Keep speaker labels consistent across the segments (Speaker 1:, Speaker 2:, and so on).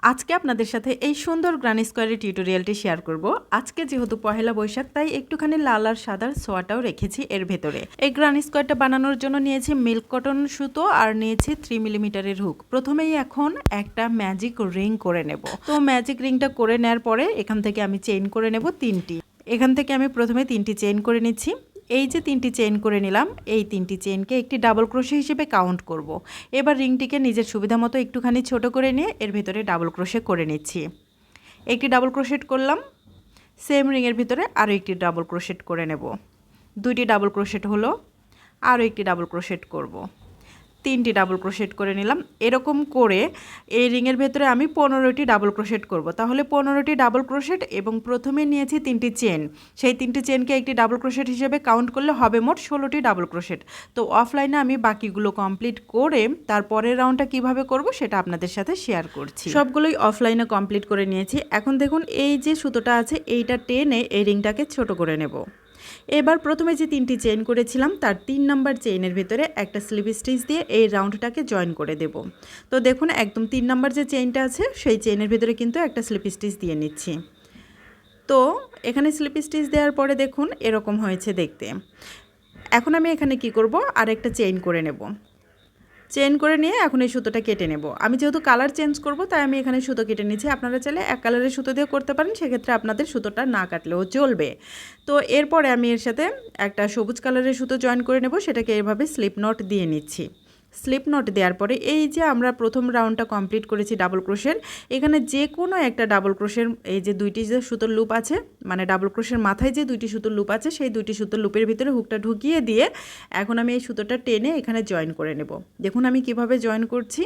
Speaker 1: আজকে আপনাদের সাথে এই সুন্দর গ্রানি স্কোয়ারের টিউটোরিয়ালটি শেয়ার করব। আজকে যেহেতু পহেলা বৈশাখ তাই একটুখানি লাল আর সাদার সোয়াটাও রেখেছি এর ভেতরে। এই গ্রানি স্কোয়ারটা বানানোর জন্য নিয়েছি মিল্ক কটন সুতো আর নিয়েছি 3 মিলিমিটারের হুক। প্রথমেই এখন একটা ম্যাজিক রিং করে নেব। তো ম্যাজিক রিংটা করে নেওয়ার পরে এখান থেকে আমি চেইন করে নেব 3টি। এখান থেকে আমি প্রথমে 3টি চেইন করে নিচ্ছি। এই যে 3টি চেইন করে নিলাম, এই 3টি চেইনকে একটি ডাবল ক্রোশে হিসেবে কাউন্ট করব। এবার রিংটিকে নিজের সুবিধা মতো একটুখানি ছোট করে নিয়ে এর ভিতরে ডাবল ক্রোশে করে নিচ্ছি। একটি ডাবল ক্রোশেট করলাম, সেম রিংয়ের ভিতরে আরও একটি ডাবল ক্রোশেট করে নেব। 2টি ডাবল ক্রোশেট হলো, আরও একটি ডাবল ক্রোশেট করব। 3টি ডাবল ক্রোশেট করে নিলাম। এরকম করে এই রিংয়ের ভেতরে আমি 15টি ডাবল ক্রোশেট করব। তাহলে 15টি ডাবল ক্রোশেট এবং প্রথমে নিয়েছি 3টি চেন, সেই 3টি চেনকে একটি ডাবল ক্রোশেট হিসেবে কাউন্ট করলে হবে মোট 16টি ডাবল ক্রোশেট। তো অফলাইনে আমি বাকিগুলো কমপ্লিট করে তারপরের রাউন্ডটা কিভাবে করব সেটা আপনাদের সাথে শেয়ার করছি। সবগুলোই অফলাইনে কমপ্লিট করে নিয়েছি। এখন দেখুন এই যে সুতোটা আছে এইটা টেনে এই রিংটাকে ছোট করে নেব। এবার প্রথমে যে 3টি চেইন করেছিলাম তার 3 নাম্বার চেইনের ভিতরে একটা স্লিপ স্টিচ দিয়ে এই রাউন্ডটাকে জয়েন করে দেব। তো দেখুন একদম 3 নাম্বার যে চেইনটা আছে সেই চেইনের ভিতরে কিন্তু একটা স্লিপ স্টিচ দিয়ে নিচ্ছি। তো এখানে স্লিপ স্টিচ দেওয়ার পরে দেখুন এরকম হয়েছে দেখতে। এখন আমি এখানে কি করব, আর একটা চেইন করে নেব। চেইন করে নিয়ে এখন এই সুতোটা কেটে নেব। আমি যেহেতু কালার চেঞ্জ করব তাই আমি এখানে সুতো কেটে নিচ্ছি। আপনারা চাইলে এক কালারের সুতো দিয়ে করতে পারেন, সেক্ষেত্রে আপনাদের সুতোটা না কাটলেও চলবে। তো এরপরে আমি এর সাথে একটা সবুজ কালারের সুতো জয়েন করে নেব, সেটাকে এভাবে স্লিপ নট দিয়ে নিচ্ছি। স্লিপ নট দেওয়ার পরে এই যে আমরা প্রথম রাউন্ডটা কমপ্লিট করেছি ডাবল ক্রোশের, এখানে যে কোনো একটা ডাবল ক্রোশের এই যে 2টি যে সুতোর লুপ আছে, মানে ডাবল ক্রোশের মাথায় যে 2টি সুতোর লুপ আছে সেই 2টি সুতোর লুপের ভিতরে হুকটা ঢুকিয়ে দিয়ে এখন আমি এই সুতোটা টেনে এখানে জয়েন করে নেব। দেখুন আমি কিভাবে জয়েন করছি।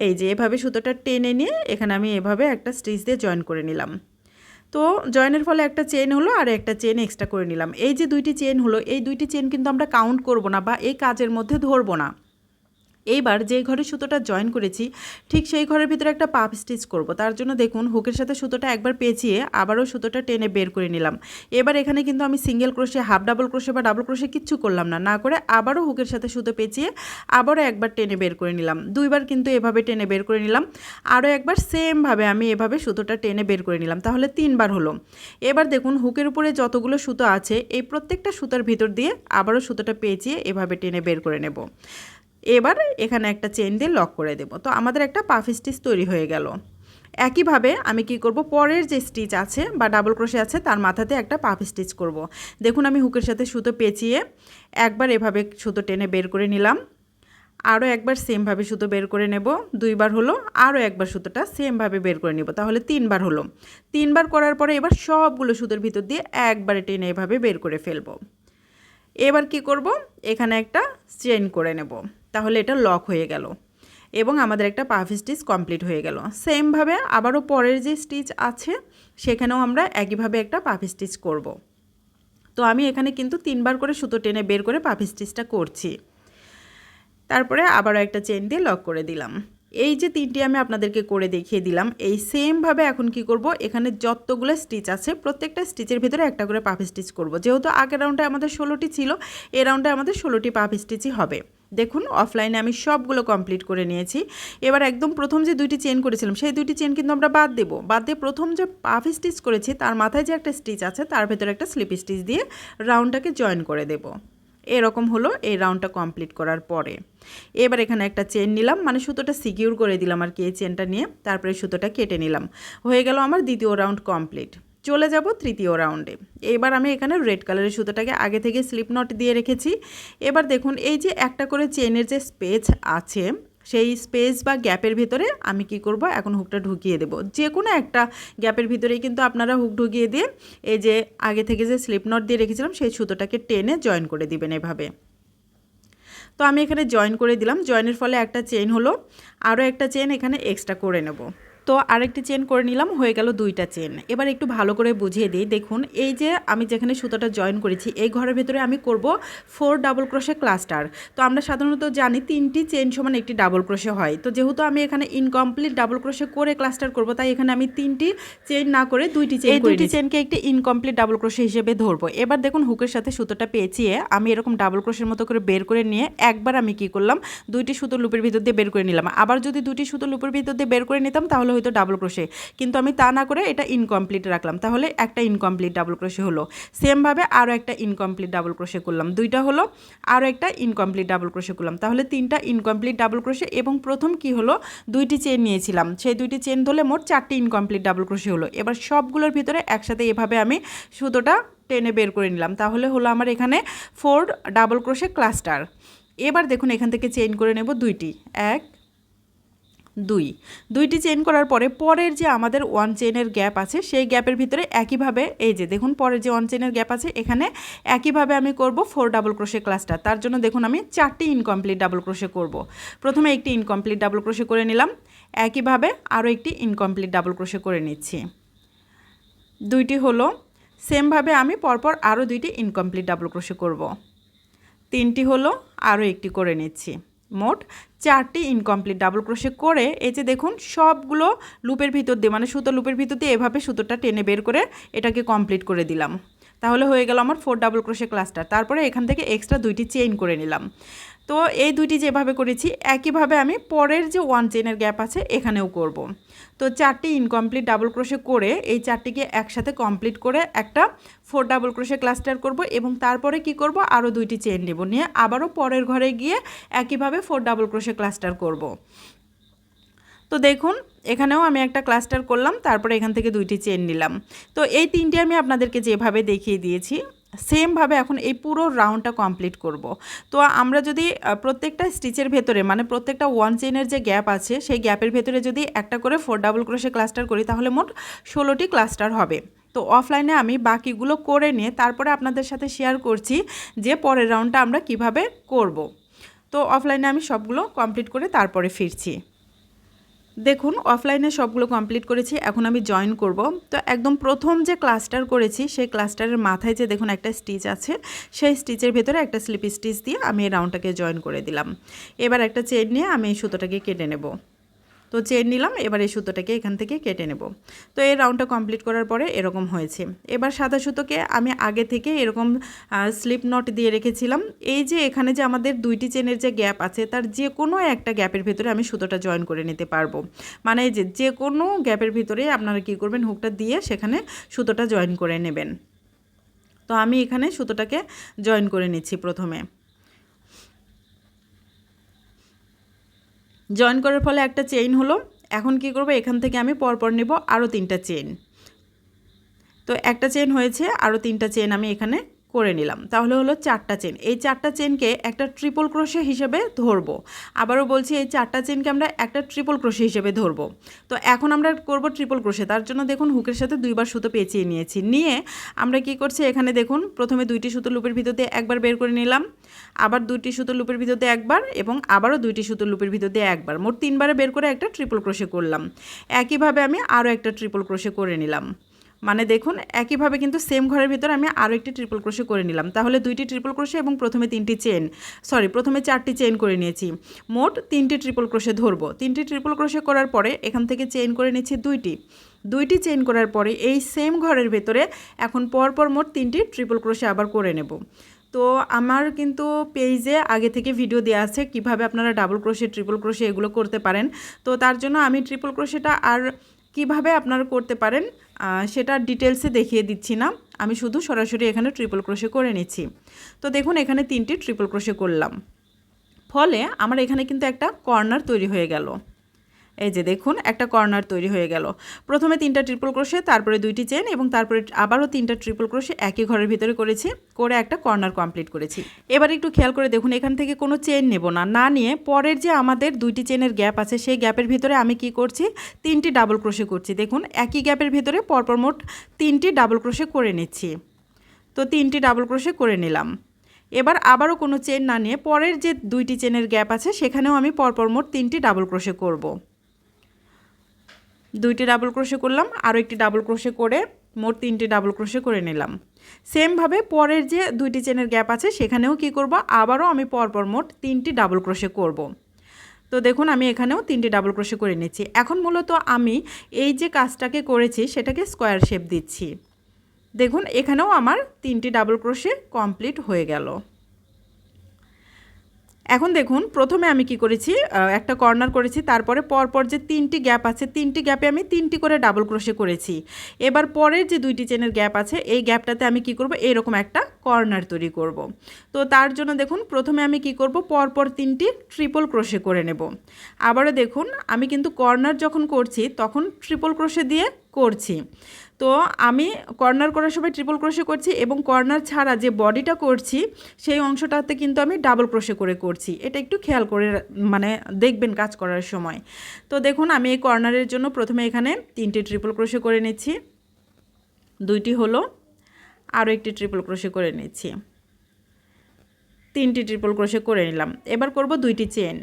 Speaker 1: এই যে এভাবে সুতোটা টেনে নিয়ে এখানে আমি এভাবে একটা স্টিচ দিয়ে জয়েন করে নিলাম। তো জয়েনের ফলে একটা চেন হলো আর একটা চেন এক্সট্রা করে নিলাম। এই যে 2টি চেন হলো, এই 2টি চেন কিন্তু আমরা কাউন্ট করব না বা এই কাজের মধ্যে ধরবো না। এইবার যে ঘরে সুতোটা জয়েন করেছি ঠিক সেই ঘরের ভিতরে একটা পাপ স্টিচ করব। তার জন্য দেখুন হুকের সাথে সুতোটা একবার পেঁচিয়ে আবারও সুতোটা টেনে বের করে নিলাম। এবার এখানে কিন্তু আমি single crochet, half double crochet বা ডাবল ক্রোশে কিচ্ছু করলাম না, না করে আবারও হুকের সাথে সুতো পেঁচিয়ে আবারও একবার টেনে বের করে নিলাম। 2বার কিন্তু এভাবে টেনে বের করে নিলাম। আরও একবার সেমভাবে আমি এভাবে সুতোটা টেনে বের করে নিলাম, তাহলে 3বার হলো। এবার দেখুন হুকের উপরে যতগুলো সুতো আছে এই প্রত্যেকটা সুতোর ভিতর দিয়ে আবারও সুতোটা পেঁচিয়ে এভাবে টেনে বের করে নেব। এবার এখানে একটা চেন দিয়ে লক করে দেব। তো আমাদের একটা পাফ স্টিচ তৈরি হয়ে গেল। একইভাবে আমি কি করব, পরের যে স্টিচ আছে বা ডাবল ক্রোশে আছে তার মাথাতে একটা পাফ স্টিচ করব। দেখুন আমি হুকের সাথে সুতো পেঁচিয়ে একবার এভাবে সুতো টেনে বের করে নিলাম, আরও একবার সেমভাবে সুতো বের করে নেব। 2বার হলো, আরও একবার সুতোটা সেমভাবে বের করে নেব, তাহলে 3বার হলো। 3বার করার পরে এবার সবগুলো সুতোর ভিতর দিয়ে একবারে টেনে এভাবে বের করে ফেলবো। এবার কি করব, এখানে একটা চেইন করে নেব, তাহলে এটা লক হয়ে গেল এবং আমাদের একটা পাফ স্টিচ কমপ্লিট হয়ে গেল। সেমভাবে আবারও পরের যে স্টিচ আছে সেখানেও আমরা একইভাবে একটা পাফ স্টিচ করব। তো আমি এখানে কিন্তু 3বার করে সুতো টেনে বের করে পাফ স্টিচটা করছি। তারপরে আবারও একটা চেইন দিয়ে লক করে দিলাম। এই যে 3টি আমি আপনাদেরকে করে দেখিয়ে দিলাম, এই সেমভাবে এখন কি করব, এখানে যতগুলো স্টিচ আছে প্রত্যেকটা স্টিচের ভিতরে একটা করে পাফ স্টিচ করব। যেহেতু আগের রাউন্ডে আমাদের 16টি ছিল, এই রাউন্ডে আমাদের 16টি পাফ স্টিচই হবে। দেখুন অফলাইনে আমি সবগুলো কমপ্লিট করে নিয়েছি। এবার একদম প্রথম যে 2টি চেন করেছিলাম সেই 2টি চেন কিন্তু আমরা বাদ দেব। বাদ দিয়ে প্রথম যে পাফ স্টিচ করেছি তার মাথায় যে একটা স্টিচ আছে তার ভেতরে একটা স্লিপ স্টিচ দিয়ে রাউন্ডটাকে জয়েন করে দেব। এরকম হলো এই রাউন্ডটা কমপ্লিট করার পরে। এবার এখানে একটা চেন নিলাম, মানে সুতোটা সিকিউর করে দিলাম আর কি এই চেনটা নিয়ে, তারপরে সুতোটা কেটে নিলাম। হয়ে গেল আমার দ্বিতীয় রাউন্ড কমপ্লিট। চলে যাব তৃতীয় রাউন্ডে। এবার আমি এখানে রেড কালারের সুতোটাকে আগে থেকে স্লিপ নট দিয়ে রেখেছি। এবার দেখুন এই যে একটা করে চেনের যে স্পেস আছে সেই স্পেস বা গ্যাপের ভিতরে আমি কি করব, এখন হুকটা ঢুকিয়ে দেব। যে কোনো একটা গ্যাপের ভিতরেই কিন্তু আপনারা হুক ঢুকিয়ে দিয়ে এই যে আগে থেকে যে স্লিপ নট দিয়ে রেখেছিলাম সেই সুতোটাকে টেনে জয়েন করে দিবেন এভাবে। তো আমি এখানে জয়েন করে দিলাম। জয়েনের ফলে একটা চেইন হলো, আরও একটা চেইন এখানে এক্সট্রা করে নেব। তো আরেকটি চেন করে নিলাম, হয়ে গেল 2টা চেন। এবার একটু ভালো করে বুঝিয়ে দিই। দেখুন এই যে আমি যেখানে সুতোটা জয়েন করেছি এই ঘরের ভেতরে আমি করব 4 ডাবল ক্রোশে ক্লাস্টার। তো আমরা সাধারণত জানি 3টি চেন সমান একটি ডাবল ক্রোশে হয়। তো যেহেতু আমি এখানে ইনকমপ্লিট ডাবল ক্রোশে করে ক্লাস্টার করব তাই এখানে আমি 3টি চেন না করে 2টি চেন করে নিয়েছি। 2টি চেনকে একটি ইনকমপ্লিট ডাবল ক্রোশে হিসেবে ধরবো। এবার দেখুন হুকের সাথে সুতোটা পেঁচিয়ে আমি এরকম ডাবল ক্রোশের মতো করে বের করে নিয়ে একবার আমি কি করলাম, 2টি সুতো লুপের ভিতর দিয়ে বের করে নিলাম। আবার যদি 2টি সুতো লুপের ভিতর দিয়ে বের করে নিতাম তাহলে তাহলে হয়তো ডাবল ক্রোশে, কিন্তু আমি তা না করে এটা ইনকমপ্লিট রাখলাম, তাহলে একটা ইনকমপ্লিট ডাবল ক্রোশে হলো। সেমভাবে আরও একটা ইনকমপ্লিট ডাবল ক্রোশে করলাম, দুইটা হলো, আরও একটা ইনকমপ্লিট ডাবল ক্রোশে করলাম, তাহলে তিনটা ইনকমপ্লিট ডাবল ক্রোশে। এবং প্রথম কি হলো, দুইটি চেন নিয়েছিলাম, সেই দুইটি চেন ধরলে মোট 4টি ইনকমপ্লিট ডাবল ক্রোশে হলো। এবার সবগুলোর ভিতরে একসাথে এভাবে আমি সুতোটা টেনে বের করে নিলাম, তাহলে হলো আমার এখানে 4 ডাবল ক্রোশে ক্লাস্টার। এবার দেখুন এখান থেকে চেইন করে নেব দুইটি, 1 2, দুইটি চেইন করার পরে পরের যে আমাদের 1 চেইনের গ্যাপ আছে সেই গ্যাপের ভিতরে একইভাবে, এই যে দেখুন পরের যে 1 চেইনের গ্যাপ আছে এখানে একইভাবে আমি করব 4 ডাবল ক্রোশে ক্লাস্টার। তার জন্য দেখুন আমি 4টি ইনকমপ্লিট ডাবল ক্রোশে করব। প্রথমে একটি ইনকমপ্লিট ডাবল ক্রোশে করে নিলাম, একইভাবে আরও একটি ইনকমপ্লিট ডাবল ক্রোশে করে নিচ্ছি, দুইটি হলো। সেমভাবে আমি পরপর আরও দুইটি ইনকমপ্লিট ডাবল ক্রোশে করব, তিনটি হলো, আরও একটি করে নিচ্ছি, মোট 4টি ইনকমপ্লিট ডাবল ক্রোশে করে এই যে দেখুন সবগুলো লুপের ভিতর দিয়ে, মানে সুতো লুপের ভিতর দিয়ে এভাবে সুতোটা টেনে বের করে এটাকে কমপ্লিট করে দিলাম, তাহলে হয়ে গেল আমার 4 ডাবল ক্রোশে ক্লাস্টার। তারপরে এখান থেকে এক্সট্রা দুইটি চেইন করে নিলাম। তো এই দুইটি যেভাবে করেছি একইভাবে আমি পরের যে 1 চেইনের গ্যাপ আছে এখানেও করব। তো 4টি ইনকমপ্লিট ডাবল ক্রোশে করে এই 4টিকে একসাথে কমপ্লিট করে একটা 4 ডাবল ক্রোশে ক্লাস্টার করব এবং তারপরে কি করব, আরও দুইটি চেইন নেব, নিয়ে আবারও পরের ঘরে গিয়ে একইভাবে 4 ডাবল ক্রোশে ক্লাস্টার করব। তো দেখুন এখানেও আমি একটা ক্লাস্টার করলাম, তারপরে এখান থেকে দুইটি চেইন নিলাম। তো এই তিনটি আমি আপনাদেরকে যেভাবে দেখিয়ে দিয়েছি সেমভাবে এখন এই পুরো রাউন্ডটা কমপ্লিট করব। তো আমরা যদি প্রত্যেকটা স্টিচের ভেতরে, মানে প্রত্যেকটা 1 চেইনের যে গ্যাপ আছে সেই গ্যাপের ভেতরে যদি একটা করে 4 ডাবল ক্রোশে ক্লাস্টার করি তাহলে মোট 16টি ক্লাস্টার হবে। তো অফলাইনে আমি বাকিগুলো করে নিয়ে তারপরে আপনাদের সাথে শেয়ার করছি যে পরের রাউন্ডটা আমরা কিভাবে করব। তো অফলাইনে আমি সবগুলো কমপ্লিট করে তারপরে ফিরছি। দেখুন অফলাইনে সবগুলো কমপ্লিট করেছি, এখন আমি জয়েন করব। তো একদম প্রথম যে ক্লাস্টার করেছি সেই ক্লাস্টারের মাথায় যে দেখুন একটা স্টিচ আছে, সেই স্টিচের ভেতরে একটা স্লিপ স্টিচ দিয়ে আমি এই রাউন্ডটাকে জয়েন করে দিলাম। এবার একটা চেইন নিয়ে আমি এই সুতোটাকে কেটে নেব। তো চেইন নিলাম, এবার এই সুতোটাকে এখান থেকে কেটে নেব। তো এই রাউন্ডটা কমপ্লিট করার পরে এরকম হয়েছে। এবার সাদা সুতোকে আমি আগে থেকে এরকম স্লিপ নট দিয়ে রেখেছিলাম। এই যে এখানে যে আমাদের দুইটি চেনের যে গ্যাপ আছে তার যে কোনো একটা গ্যাপের ভিতরে আমি সুতোটা জয়েন করে নিতে পারবো। মানে যে কোনো গ্যাপের ভিতরে আপনারা কি করবেন, হুকটা দিয়ে সেখানে সুতোটা জয়েন করে নেবেন। তো আমি এখানে সুতোটাকে জয়েন করে নিচ্ছি। প্রথমে জয়েন করার ফলে একটা চেইন হলো। এখন কি করব, এখান থেকে আমি পরপর নেব আরও 3টা চেইন। তো একটা চেইন হয়েছে, আরও 3টা চেইন আমি এখানে করে নিলাম, তাহলে হলো 4টা চেইন। এই 4টা চেইনকে একটা ট্রিপল ক্রোশে হিসেবে ধরবো। আবারও বলছি এই 4টা চেইনকে আমরা একটা ট্রিপল ক্রোশে হিসেবে ধরবো। তো এখন আমরা করব ট্রিপল ক্রোশে। তার জন্য দেখুন হুকের সাথে 2বার সুতো পেঁচিয়ে নিয়েছি। নিয়ে আমরা কি করছি, এখানে দেখুন প্রথমে 2টি সুতো লুপের ভিতর দিয়ে একবার বের করে নিলাম, আবার 2টি সুতো লুপের ভিতর দিয়ে একবার এবং আবারও 2টি সুতো লুপের ভিতর দিয়ে একবার, মোট 3বারে বের করে একটা ট্রিপল ক্রোশে করলাম। একইভাবে আমি আরও একটা ট্রিপল ক্রোশে করে নিলাম। মানে দেখুন একইভাবে কিন্তু সেম ঘরের ভিতর আমি আরও একটি ট্রিপল ক্রোশে করে নিলাম, তাহলে 2টি ট্রিপল ক্রোশে এবং প্রথমে 4টি চেইন করে নিয়েছি। মোট 3টি ট্রিপল ক্রোশে ধরবো। 3টি ট্রিপল ক্রোশে করার পরে এখান থেকে চেইন করে নিচ্ছি 2টি চেইন করার পরে এই সেম ঘরের ভেতরে এখন পরপর মোট 3টি ট্রিপল ক্রোশে আবার করে নেব। তো আমার কিন্তু পেজে আগে থেকে ভিডিও দেওয়া আছে কিভাবে আপনারা ডাবল ক্রোশে, ট্রিপল ক্রোশে এগুলো করতে পারেন। তো তার জন্য আমি ট্রিপল ক্রোশেটা আর কিভাবে আপনারা করতে পারেন সেটা ডিটেলসে দেখিয়ে দিচ্ছি না, আমি শুধু সরাসরি এখানে ট্রিপল ক্রোশে করে নিচ্ছি। তো দেখুন এখানে 3টি ট্রিপল ক্রোশে করলাম, ফলে আমার এখানে কিন্তু একটা কর্নার তৈরি হয়ে গেল। এই যে দেখুন একটা কর্নার তৈরি হয়ে গেল। প্রথমে 3টা ট্রিপল ক্রোশে, তারপরে 2টি চেন এবং তারপরে আবারও 3টা ট্রিপল ক্রোশে একই ঘরের ভিতরে করেছি, করে একটা কর্নার কমপ্লিট করেছি। এবার একটু খেয়াল করে দেখুন এখান থেকে কোনো চেন নেব না, না নিয়ে পরের যে আমাদের 2টি চেনের গ্যাপ আছে সেই গ্যাপের ভিতরে আমি কি করছি, 3টি ডাবল ক্রোশে করছি। দেখুন একই গ্যাপের ভিতরে পরপর মোট 3টি ডাবল ক্রোশে করে নিচ্ছি। তো 3টি ডাবল ক্রোশে করে নিলাম। এবার আবারও কোনো চেন না নিয়ে পরের যে 2টি চেনের গ্যাপ আছে সেখানেও আমি পরপর মোট 3টি ডাবল ক্রোশে করব। 2টি ডাবল ক্রোশে করলাম, আরও একটি ডাবল ক্রোশে করে মোট 3টি ডাবল ক্রোশে করে নিলাম। সেমভাবে পরের যে 2টি চেনের গ্যাপ আছে সেখানেও কি করব, আবারও আমি পরপর মোট 3টি ডাবল ক্রোশে করব। তো দেখুন আমি এখানেও 3টি ডাবল ক্রোশে করে নিচ্ছি। এখন মূলত আমি এই যে কাজটাকে করেছি সেটাকে স্কোয়ার শেপ দিচ্ছি। দেখুন এখানেও আমার 3টি ডাবল ক্রোশে কমপ্লিট হয়ে গেল। এখন দেখুন প্রথমে আমি কি করেছি, একটা কর্নার করেছি, তারপরে পরপর যে 3টি গ্যাপ আছে 3টি গ্যাপে আমি 3টি করে ডাবল ক্রোশে করেছি। এবার পরের যে 2টি চেনের গ্যাপ আছে এই গ্যাপটাতে আমি কি করব, এরকম একটা কর্নার তৈরি করব। তো তার জন্য দেখুন প্রথমে আমি কি করব, পরপর 3টি ট্রিপল ক্রোশে করে নেব। আবারও দেখুন আমি কিন্তু কর্নার যখন করছি তখন ট্রিপল ক্রোশে দিয়ে করছি। তো আমি কর্নার করার সময় ট্রিপল ক্রোশে করছি এবং কর্নার ছাড়া যে বডিটা করছি সেই অংশটাতে কিন্তু আমি ডাবল ক্রোশে করে করছি। এটা একটু খেয়াল করে মানে দেখবেন কাজ করার সময়। তো দেখুন আমি এই কর্নারের জন্য প্রথমে এখানে 3টি ট্রিপল ক্রোশে করে নিচ্ছি, 2টি হলো, আরও একটি ট্রিপল ক্রোশে করে নিচ্ছি, 3টি ট্রিপল ক্রোশে করে নিলাম। এবার করব 2টি চেন,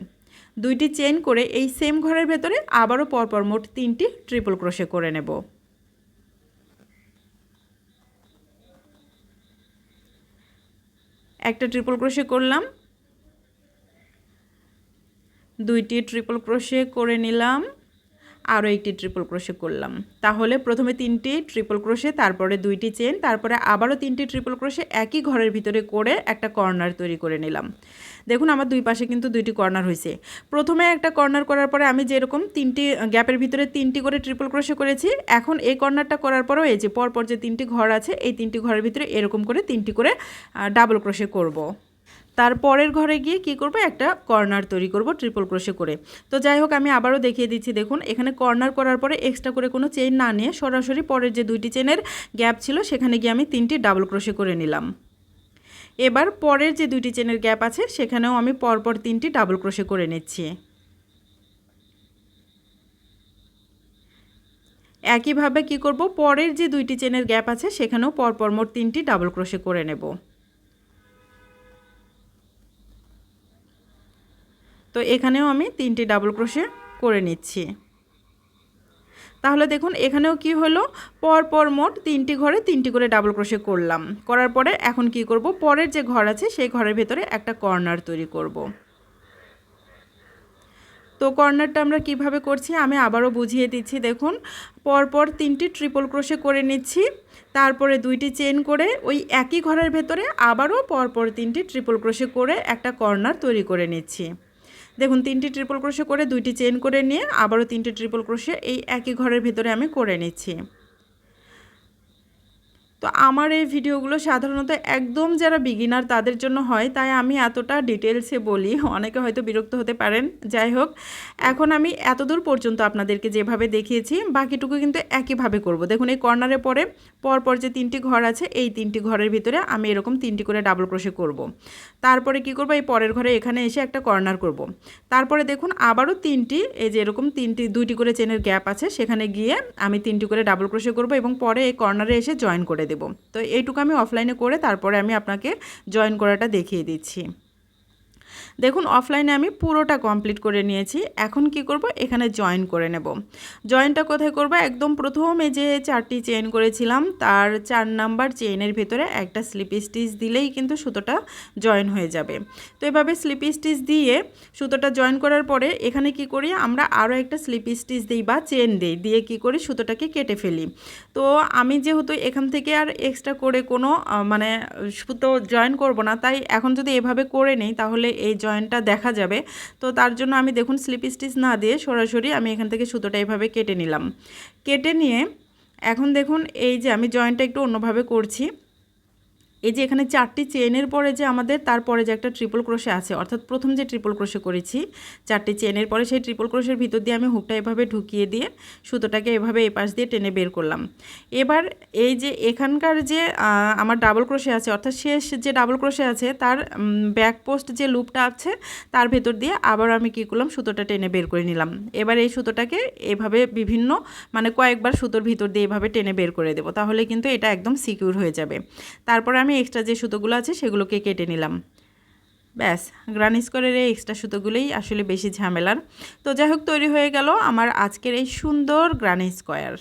Speaker 1: 2টি চেন করে এই সেম ঘরের ভেতরে আবারও পরপর মোট 3টি ট্রিপল ক্রোশে করে নেব। একটা ট্রিপল ক্রোশে করলাম, 2টি ট্রিপল ক্রোশে করে নিলাম, আরও একটি ট্রিপল ক্রোশে করলাম। তাহলে প্রথমে 3টি ট্রিপল ক্রোশে, তারপরে 2টি চেন, তারপরে আবারও 3টি ট্রিপল ক্রোশে একই ঘরের ভিতরে করে একটা কর্নার তৈরি করে নিলাম। দেখুন আমার দুই পাশে কিন্তু 2টি কর্নার হয়েছে। প্রথমে একটা কর্নার করার পরে আমি যেরকম 3টি গ্যাপের ভিতরে 3টি করে ট্রিপল ক্রোশে করেছি, এখন এই কর্নারটা করার পরেও এই যে পরপর যে 3টি ঘর আছে এই 3টি ঘরের ভিতরে এরকম করে 3টি করে ডাবল ক্রোশে করব। তারপরের ঘরে গিয়ে কি করব, একটা কর্নার তৈরি করব ট্রিপল ক্রোশে করে। তো যাই হোক আমি আবারও দেখিয়ে দিচ্ছি, দেখুন এখানে কর্নার করার পরে এক্সট্রা করে কোনো চেইন না নিয়ে সরাসরি পরের যে 2টি চেনের গ্যাপ ছিল সেখানে গিয়ে আমি 3টি ডাবল ক্রোশে করে নিলাম। এবার পরের যে 2টি চেনের গ্যাপ আছে সেখানেও আমি পরপর 3টি ডাবল ক্রোশে করে নিচ্ছি। একইভাবে কি করব, পরের যে 2টি চেনের গ্যাপ আছে সেখানেও পরপর মোট 3টি ডাবল ক্রোশে করে নেব। তো এখানেও আমি 3টি ডাবল ক্রোশে করে নিচ্ছি। তাহলে দেখুন এখানেও কি হলো, পরপর মোট 3টি ঘরে 3টি করে ডাবল ক্রোশে করলাম। করার পরে এখন কি করব, পরের যে ঘর আছে সেই ঘরের ভেতরে একটা কর্নার তৈরি করব। তো কর্নারটা আমরা কিভাবে করছি আমি আবারও বুঝিয়ে দিচ্ছি। দেখুন পরপর 3টি ট্রিপল ক্রোশে করে নিচ্ছি, তারপরে 2টি চেন করে ওই একই ঘরের ভেতরে আবারও পরপর 3টি ট্রিপল ক্রোশে করে একটা কর্নার তৈরি করে নিচ্ছি। দেখুন 3টি ট্রিপল ক্রোশে করে 2টি চেন করে নিয়ে আবারও 3টি ট্রিপল ক্রোশে এই একই ঘরের ভেতরে আমি করে নিচ্ছি। তো আমার এই ভিডিওগুলো সাধারণত একদম যারা বিগিনার তাদের জন্য হয়, তাই আমি এতটা ডিটেলসে বলি, অনেকে হয়তো বিরক্ত হতে পারেন। যাই হোক এখন আমি এতদূর পর্যন্ত আপনাদেরকে যেভাবে দেখিয়েছি বাকিটুকু কিন্তু একইভাবে করব। দেখুন এই কর্নারে পরে পরপর যে 3টি ঘর আছে এই 3টি ঘরের ভিতরে আমি এরকম 3টি করে ডাবল ক্রোশে করব। তারপরে কি করব, এই পরের ঘরে এখানে এসে একটা কর্নার করব। তারপরে দেখুন আবারও 3টি, এই যে এরকম 2টি করে চেনের গ্যাপ আছে সেখানে গিয়ে আমি 3টি করে ডাবল ক্রোশে করব এবং পরে এই কর্নারে এসে জয়েন করে দেব। তো এইটুকু আমি অফলাইনে করে তারপরে আমি আপনাকে জয়েন করাটা দেখিয়ে দিচ্ছি। দেখুন অফলাইনে আমি পুরোটা কমপ্লিট করে নিয়েছি। এখন কি করব, এখানে জয়েন করে নেব। জয়েনটা কোথায় করব, একদম প্রথমে যে 4টি চেইন করেছিলাম তার 4 নাম্বার চেইনের ভিতরে একটা স্লিপ স্টিচ দিলেই কিন্তু সুতোটা জয়েন হয়ে যাবে। তো এভাবে স্লিপ স্টিচ দিয়ে সুতোটা জয়েন করার পরে এখানে কি করি, আমরা আরও একটা স্লিপ স্টিচ দিই বা চেন দিই, দিয়ে কি করি সুতোটাকে কেটে ফেলি। তো আমি যেহেতু এখান থেকে আর এক্সট্রা করে কোনো মানে সুতো জয়েন করব না, তাই এখন যদি এভাবে করে নেই তাহলে এই জয়েন্টটা দেখা যাবে। তো তার জন্য আমি দেখুন স্লিপ স্টিচ না দিয়ে সরাসরি আমি এখান থেকে সুতোটা এভাবে কেটে নিলাম। কেটে নিয়ে এখন দেখুন এই যে আমি জয়েন্টটা একটু অন্যভাবে করছি। এই যে এখানে 4টি চেনের পরে যে আমাদের তারপরে যে একটা ট্রিপল ক্রোশে আছে, অর্থাৎ প্রথম যে ট্রিপল ক্রোশে করেছি 4টি চেনের পরে সেই ট্রিপল ক্রোশের ভিতর দিয়ে আমি হুকটা এভাবে ঢুকিয়ে দিয়ে সুতোটাকে এভাবে এই পাশ দিয়ে টেনে বের করলাম। এবার এই যে এখানকার যে আমার ডাবল ক্রোশে আছে, অর্থাৎ শেষ যে ডাবল ক্রোশে আছে তার ব্যাক পোস্ট যে লুপটা আছে তার ভেতর দিয়ে আবার আমি কী করলাম, সুতোটা টেনে বের করে নিলাম। এবার এই সুতোটাকে এভাবে বিভিন্ন মানে কয়েকবার সুতোর ভিতর দিয়ে এভাবে টেনে বের করে দেবো, তাহলে কিন্তু এটা একদম সিকিউর হয়ে যাবে। তারপরে আমি এক্সট্রা যে সুতোগুলো আছে সেগুলোকে কেটে নিলাম। ব্যাস, গ্রানি স্কোয়ারের এই এক্সট্রা সুতোগুলোই আসলে বেশি ঝামেলার। তো যাই হোক তৈরি হয়ে গেল আমার আজকের এই সুন্দর গ্রানি স্কোয়ার।